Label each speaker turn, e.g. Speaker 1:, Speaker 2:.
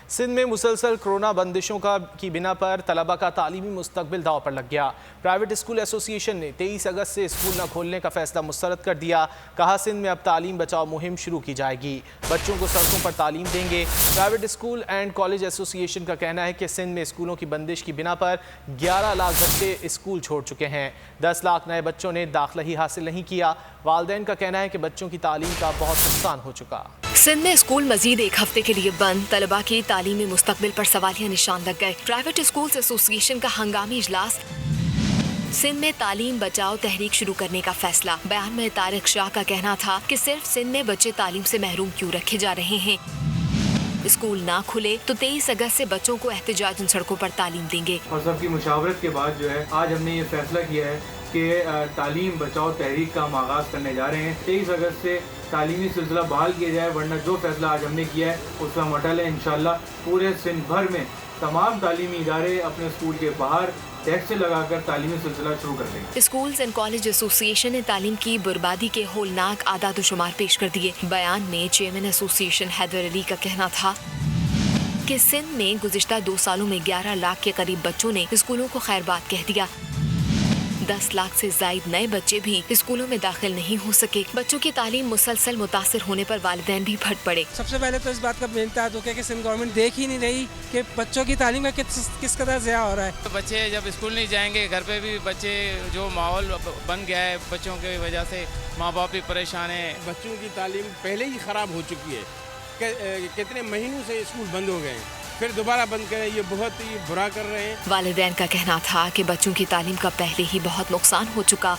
Speaker 1: سندھ میں مسلسل کورونا بندشوں کی بنا پر طلبہ کا تعلیمی مستقبل داؤ پر لگ گیا۔ پرائیویٹ اسکول ایسوسی ایشن نے 23 اگست سے اسکول نہ کھولنے کا فیصلہ مسترد کر دیا۔ کہا سندھ میں اب تعلیم بچاؤ مہم شروع کی جائے گی، بچوں کو سڑکوں پر تعلیم دیں گے۔ پرائیویٹ اسکول اینڈ کالج ایسوسی ایشن کا کہنا ہے کہ سندھ میں اسکولوں کی بندش کی بنا پر 11 لاکھ بچے اسکول چھوڑ چکے ہیں، 10 لاکھ نئے بچوں نے داخلہ ہی حاصل نہیں کیا۔ والدین کا کہنا ہے کہ بچوں کی تعلیم کا بہت نقصان ہو چکا۔
Speaker 2: سندھ میں اسکول مزید ایک ہفتے کے لیے بند، طلبہ کے تعلیمی مستقبل پر سوالیہ نشان لگ گئے۔ پرائیویٹ اسکولز ایسوسی ایشن کا ہنگامی اجلاس۔ سندھ میں تعلیم بچاؤ تحریک شروع کرنے کا فیصلہ۔ بیان میں طارق شاہ کا کہنا تھا کہ صرف سندھ میں بچے تعلیم سے محروم کیوں رکھے جا رہے ہیں، اسکول نہ کھلے تو 23 اگست سے بچوں کو احتجاجاً سڑکوں پر تعلیم دیں گے۔
Speaker 3: اور سب کی مشاورت کے بعد جو ہے آج ہم نے یہ فیصلہ کیا ہے کہ تعلیم بچاؤ تحریک کا ہم آغاز کرنے جا رہے ہیں۔ 23 اگست سے تعلیمی سلسلہ بحال کیا جائے، ورنہ جو فیصلہ آج ہم نے کیا ہے اس پہ ہم اٹل ہیں۔ انشاءاللہ پورے سندھ بھر میں تمام تعلیمی ادارے اپنے اسکول کے باہر ٹیکس لگا کر تعلیمی سلسلہ شروع کر دیں گے۔
Speaker 2: اسکولز اینڈ کالج ایسوسی ایشن نے تعلیم کی بربادی کے ہولناک اعداد و شمار پیش کر دیے۔ بیان میں چیئرمین ایسوسی ایشن حیدر علی کا کہنا تھا کہ سندھ میں گزشتہ 2 سالوں میں 11 لاکھ کے قریب بچوں نے اسکولوں کو خیر بات کہہ دیا، 10 لاکھ سے زائد نئے بچے بھی اسکولوں میں داخل نہیں ہو سکے۔ بچوں کی تعلیم مسلسل متاثر ہونے پر والدین بھی پھٹ پڑے۔
Speaker 4: سب سے پہلے تو اس بات کا انتہا دکھ ہے کہ سندھ گورنمنٹ دیکھ ہی نہیں رہی کہ بچوں کی تعلیم کا کس قدر ضیاع ہو رہا ہے۔
Speaker 5: بچے جب اسکول نہیں جائیں گے، گھر پہ بھی بچے جو ماحول بن گیا ہے بچوں کی وجہ سے ماں باپ بھی پریشان ہیں۔
Speaker 6: بچوں کی تعلیم پہلے ہی خراب ہو چکی ہے، کتنے مہینوں سے اسکول بند ہو گئے ہیں، پھر دوبارہ بند کریں، یہ بہت ہی برا کر رہے ہیں۔
Speaker 2: والدین کا کہنا تھا کہ بچوں کی تعلیم کا پہلے ہی بہت نقصان ہو چکا۔